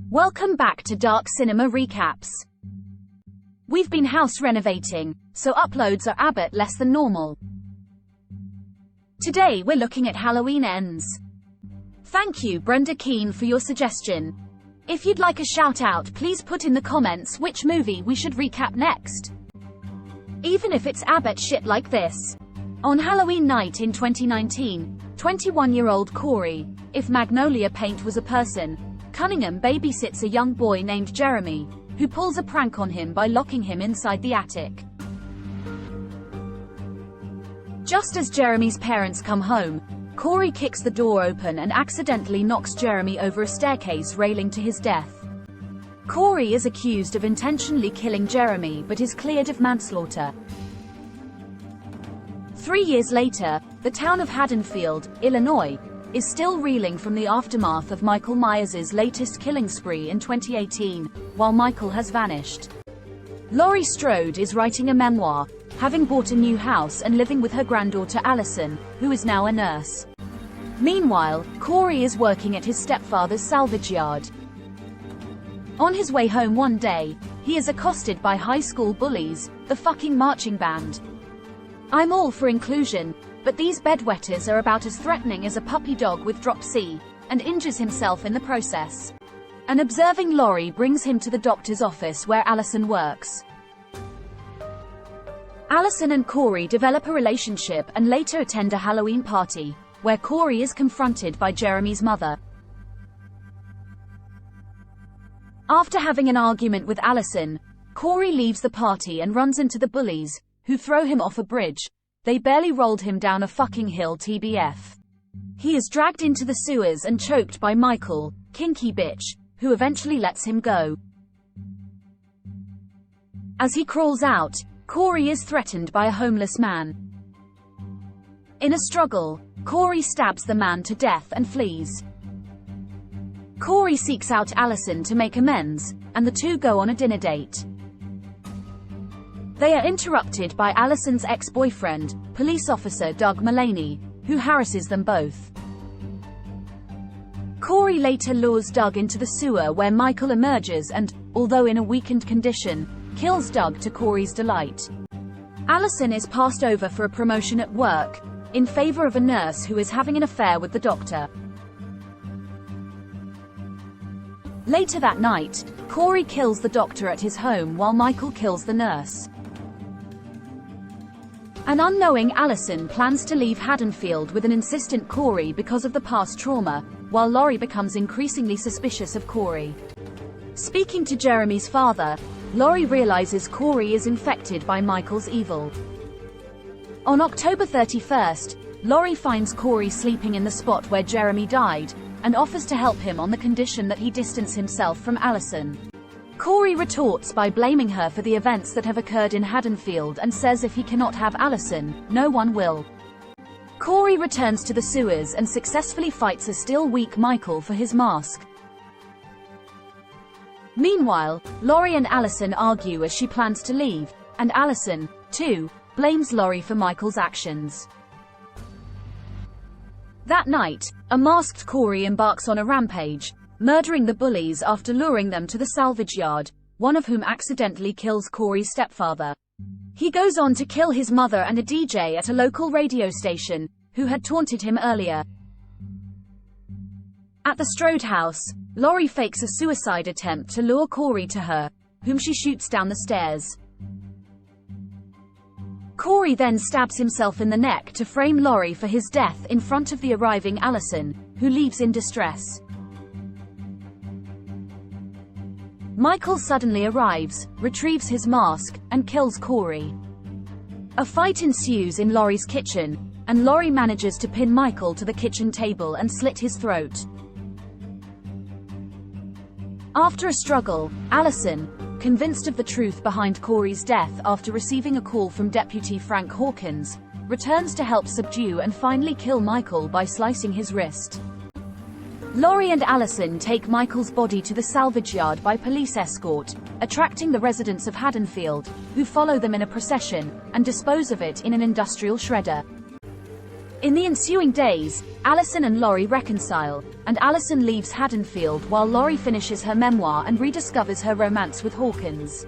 Welcome back to Dark Cinema Recaps. We've been house renovating, so uploads are a bit less than normal. Today we're looking at Halloween Ends. Thank you Brenda Keane for your suggestion. If you'd like a shout out, please put in the comments which movie we should recap next. Even if it's a bit shit like this. On Halloween night in 2019, 21-year-old Corey, if Magnolia Paint was a person, Cunningham babysits a young boy named Jeremy, who pulls a prank on him by locking him inside the attic. Just as Jeremy's parents come home, Corey kicks the door open and accidentally knocks Jeremy over a staircase railing to his death. Corey is accused of intentionally killing Jeremy but is cleared of manslaughter. 3 years later, the town of Haddonfield, Illinois, is still reeling from the aftermath of Michael Myers' latest killing spree in 2018, while Michael has vanished. Laurie Strode is writing a memoir, having bought a new house and living with her granddaughter Allison, who is now a nurse. Meanwhile, Corey is working at his stepfather's salvage yard. On his way home one day, he is accosted by high school bullies, the fucking marching band. I'm all for inclusion, but these bedwetters are about as threatening as a puppy dog with drop C, and injures himself in the process. An observing Laurie brings him to the doctor's office where Allison works. Allison and Corey develop a relationship and later attend a Halloween party, where Corey is confronted by Jeremy's mother. After having an argument with Allison, Corey leaves the party and runs into the bullies, who throw him off a bridge. They barely rolled him down a fucking hill TBF. He is dragged into the sewers and choked by Michael, kinky bitch, who eventually lets him go. As he crawls out, Corey is threatened by a homeless man. In a struggle, Corey stabs the man to death and flees. Corey seeks out Allison to make amends, and the two go on a dinner date. They are interrupted by Allison's ex-boyfriend, police officer Doug Mullaney, who harasses them both. Corey later lures Doug into the sewer where Michael emerges and, although in a weakened condition, kills Doug to Corey's delight. Allison is passed over for a promotion at work, in favor of a nurse who is having an affair with the doctor. Later that night, Corey kills the doctor at his home while Michael kills the nurse. An unknowing Allison plans to leave Haddonfield with an insistent Corey because of the past trauma, while Laurie becomes increasingly suspicious of Corey. Speaking to Jeremy's father, Laurie realizes Corey is infected by Michael's evil. On October 31st, Laurie finds Corey sleeping in the spot where Jeremy died, and offers to help him on the condition that he distance himself from Allison. Corey retorts by blaming her for the events that have occurred in Haddonfield and says if he cannot have Allison, no one will. Corey returns to the sewers and successfully fights a still weak Michael for his mask. Meanwhile, Laurie and Allison argue as she plans to leave, and Allison, too, blames Laurie for Michael's actions. That night, a masked Corey embarks on a rampage, murdering the bullies after luring them to the salvage yard, one of whom accidentally kills Corey's stepfather. He goes on to kill his mother and a DJ at a local radio station, who had taunted him earlier. At the Strode house, Laurie fakes a suicide attempt to lure Corey to her, whom she shoots down the stairs. Corey then stabs himself in the neck to frame Laurie for his death in front of the arriving Allison, who leaves in distress. Michael suddenly arrives, retrieves his mask, and kills Corey. A fight ensues in Laurie's kitchen, and Laurie manages to pin Michael to the kitchen table and slit his throat. After a struggle, Allison, convinced of the truth behind Corey's death after receiving a call from Deputy Frank Hawkins, returns to help subdue and finally kill Michael by slicing his wrist. Laurie and Allison take Michael's body to the salvage yard by police escort, attracting the residents of Haddonfield, who follow them in a procession, and dispose of it in an industrial shredder. In the ensuing days, Allison and Laurie reconcile, and Allison leaves Haddonfield while Laurie finishes her memoir and rediscovers her romance with Hawkins.